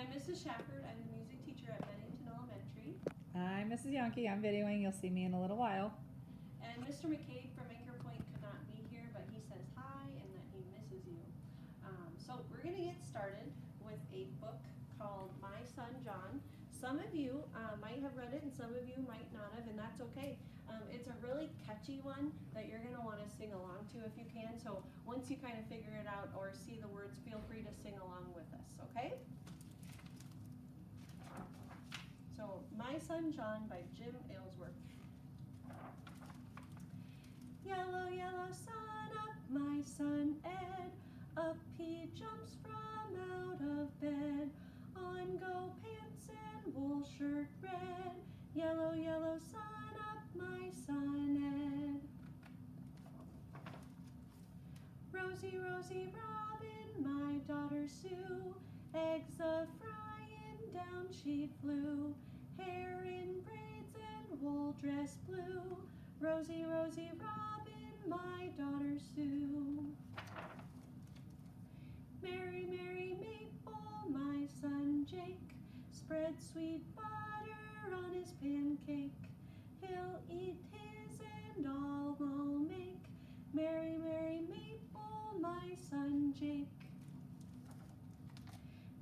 I'm Mrs. Shafford. I'm the music teacher at Bennington Elementary. I'm Mrs. Yonke. I'm videoing. You'll see me in a little while. And Mr. McCabe from Anchor Point could not be here, but he says hi and that he misses you. So we're going to get started with a book called My Son John. Some of you might have read it and some of you might not have, and that's okay. It's a really catchy one that you're going to want to sing along to if you can. So once you kind of figure it out or see the words, feel free to sing along with us, okay? So, My Son John by Jim Aylesworth. Yellow, yellow sun up, my son Ed. Up he jumps from out of bed. On go pants and wool shirt red. Yellow, yellow sun up, my son Ed. Rosie, Rosie, Robin, my daughter Sue. Eggs a-frying, down she flew. Hair in braids and wool dress blue. Rosie, Rosie, Robin, my daughter Sue. Mary, Mary, Maple, my son Jake. Spread sweet butter on his pancake. He'll eat his and all will make. Mary, Mary, Maple, my son Jake.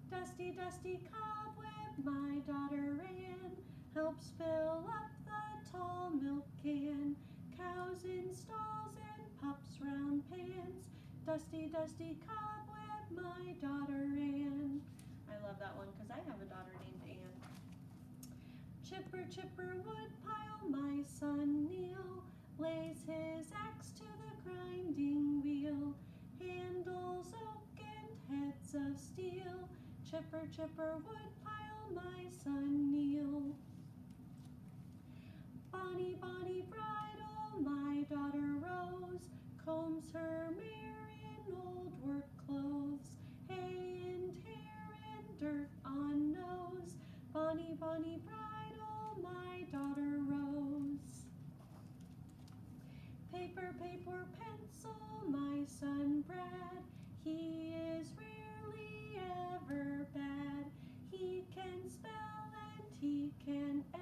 Dusty, dusty cobweb, my daughter ran. Helps fill up the tall milk can. Cows in stalls and pups round pans. Dusty, dusty cobweb, my daughter ran. I love that one because I have a daughter named Anne. Chipper, chipper, woodpile, my son Neil. Lays his axe to the grinding wheel. Handles oak and heads of steel. Chipper, chipper, woodpile, my son Neil. Bonny, bonny bridle, my daughter Rose. Combs her mare in old work clothes. Hay and hair and dirt on nose. Bonny, bonny bridle, my daughter Rose. Paper, paper, pencil, my son Brad. He is rarely ever bad. He can spell and he can add.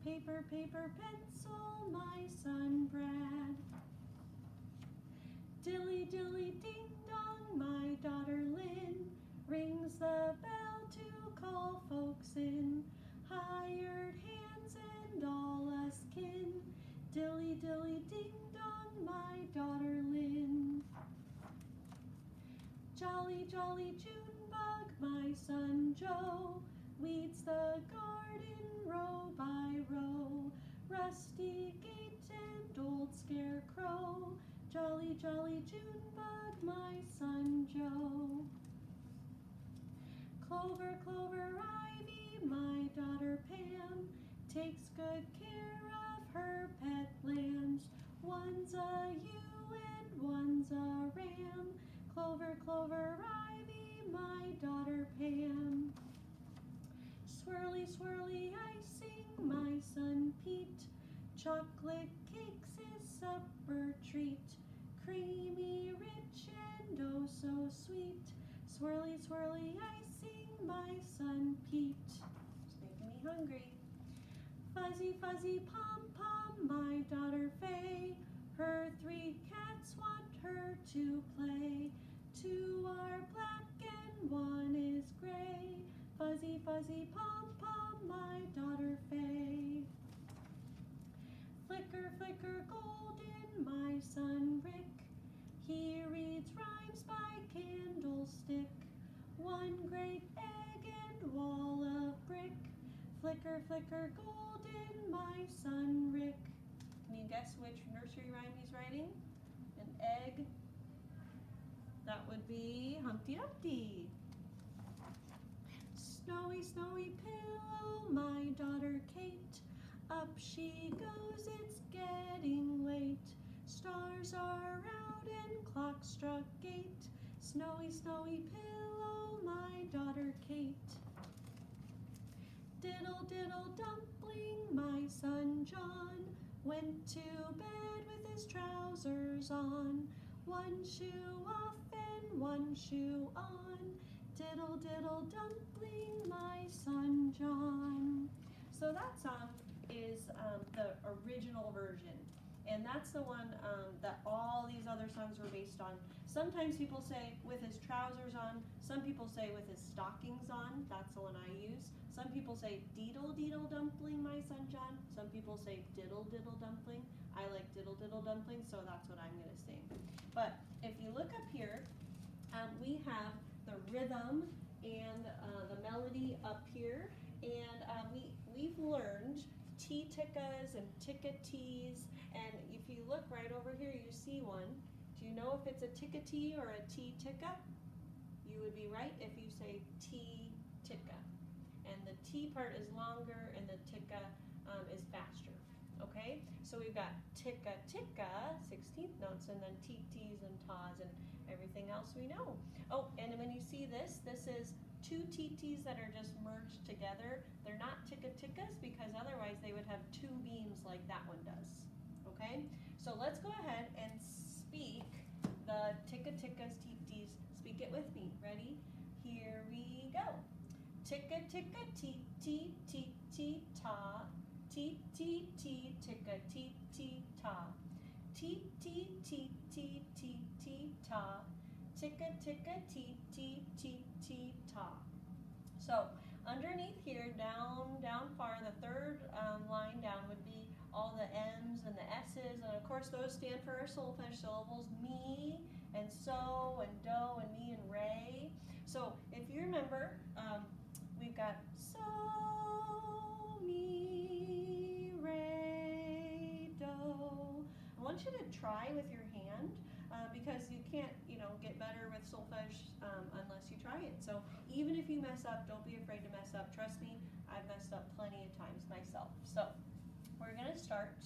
Paper, paper, pencil, my son Brad. Dilly, dilly, ding dong, my daughter Lynn. Rings the bell to call folks in. Hired hands and all us kin. Dilly, dilly, ding dong, my daughter Lynn. Jolly, jolly June bug, my son Joe. Weeds the garden row by row. Rusty gate and old scarecrow. Jolly, jolly June bug, my son Joe. Clover, clover, ivy, my daughter Pam. Takes good care of her pet lambs. One's a ewe and one's a ram. Clover, clover, ivy, my daughter Pam. Swirly, swirly icing, my son Pete. Chocolate cakes his supper treat. Creamy, rich, and oh so sweet. Swirly, swirly icing, my son Pete. It's making me hungry. Fuzzy, fuzzy pom-pom, my daughter Faye. Her 3 cats want her to play. 2 are black and 1 is gray. Fuzzy, fuzzy pom-pom, my daughter Faye. Flicker, flicker, golden, my son Rick. He reads rhymes by candlestick. 1 great egg and wall of brick. Flicker, flicker, golden, my son Rick. Can you guess which nursery rhyme he's writing? An egg. That would be Humpty Dumpty. Snowy, snowy pillow, my daughter Kate. Up she goes, it's getting late. Stars are out and clock struck 8. Snowy, snowy pillow, my daughter Kate. Diddle, diddle, dumpling, my son John. Went to bed with his trousers on. 1 shoe off and 1 shoe on. Diddle diddle dumpling, my son John. So that song is the original version. And that's the one that all these other songs were based on. Sometimes people say with his trousers on. Some people say with his stockings on. That's the one I use. Some people say Deedle Deedle Dumpling, my son John. Some people say Diddle Diddle Dumpling. I like Diddle Diddle Dumpling, so that's what I'm going to sing. But if you look up here, we have the rhythm and the melody up here. And we've learned ti-tikas and tika-tees. And if you look right over here, you see one. Do you know if it's a tika-tee or a ti-tika? You would be right if you say ti-tika. And the T part is longer and the tika is faster. Okay? So we've got tika-tika, 16th notes, and then ti-tees and tas and everything else we know. Oh, and when you see this is two ti-tees that are just merged together. They're not tika-tikas because otherwise they would have two beams like that one does. Okay? So let's go ahead and speak the tika-tikas, ti-tees. Speak it with me. Ready? Here we go. Tika-tika, ti-ti-ti-ti-ta. Ti-ti-ti, tika-ti-ti-ta. Ti-ti-ti-ti-ti-ta. Tika-tika, ti-ti-ti-ti-ta. So underneath here, down far, the third line down would be all the M's and the S's, and of course those stand for our solfege syllables, me and so and do and me and re. So if you remember, we've got so, mi, re, do. I want you to try with your hand because you can't, get better with solfege unless you try it. So even if you mess up, don't be afraid to mess up. Trust me, I've messed up plenty of times myself. So we're going to start,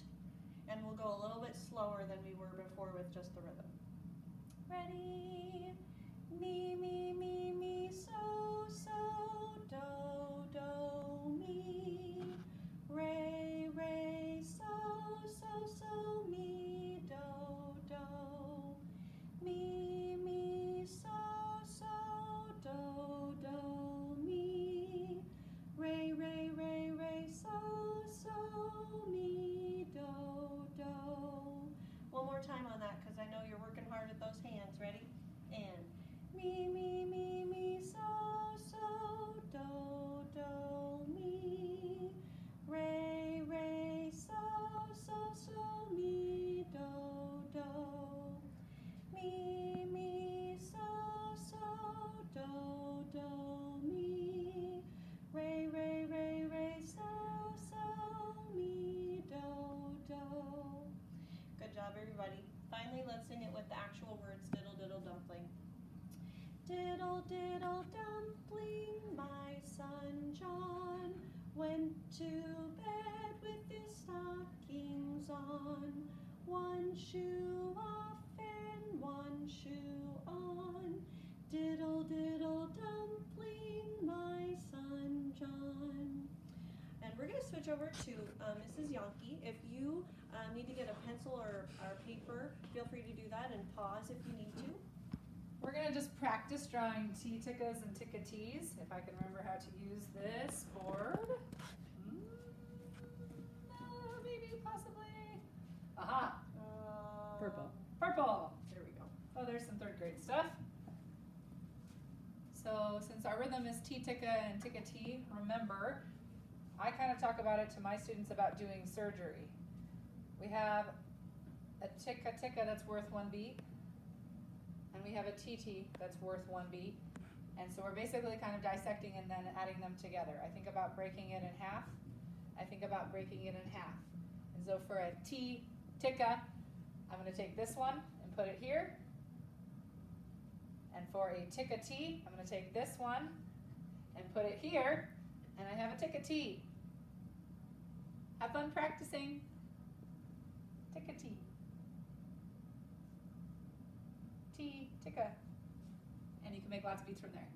and we'll go a little bit slower than we were before with just the rhythm. Ready? Mi, mi, mi, mi, so, so, do, do, mi. Re, re, so, so, so, mi, do, do. Mi, mi, so, so, do, do, mi. Re, re, re, re, so, so, mi, do, do. One more time on that because I know you're working hard with those hands. Ready? And mi, mi, mi, mi, so, so, do, do, mi. Re, re, so, so, so, mi, do, do. Mi, mi, so, so, do, do, mi. Re, re, re, re, so, so, mi, do, do. Good job, everybody. Finally, let's sing it with the actual words, diddle, diddle, dumpling. Diddle, diddle, dumpling, my son John went to bed with his stockings on. One shoe off and one shoe on. Diddle, diddle, dumpling, my son John. And we're going to switch over to Mrs. Yonke. If you need to get a pencil or paper, feel free to do that and pause if you need to. We're going to just practice drawing ti-tikas and tika-tees. If I can remember how to use this board. Maybe, possibly. Aha! Purple. Purple! There we go. Oh, there's some third grade stuff. So since our rhythm is ti-tika and tika-tee, remember, I kind of talk about it to my students about doing surgery. We have a tika-tika that's worth one beat, and we have a ti-tee that's worth one beat. And so we're basically kind of dissecting and then adding them together. I think about breaking it in half. I think about breaking it in half. And so for a ti-tika, I'm going to take this one and put it here. And for a tika-tee, I'm going to take this one and put it here. And I have a tika-tee. Have fun practicing. Tika-tee. Ti-tika. And you can make lots of beats from there.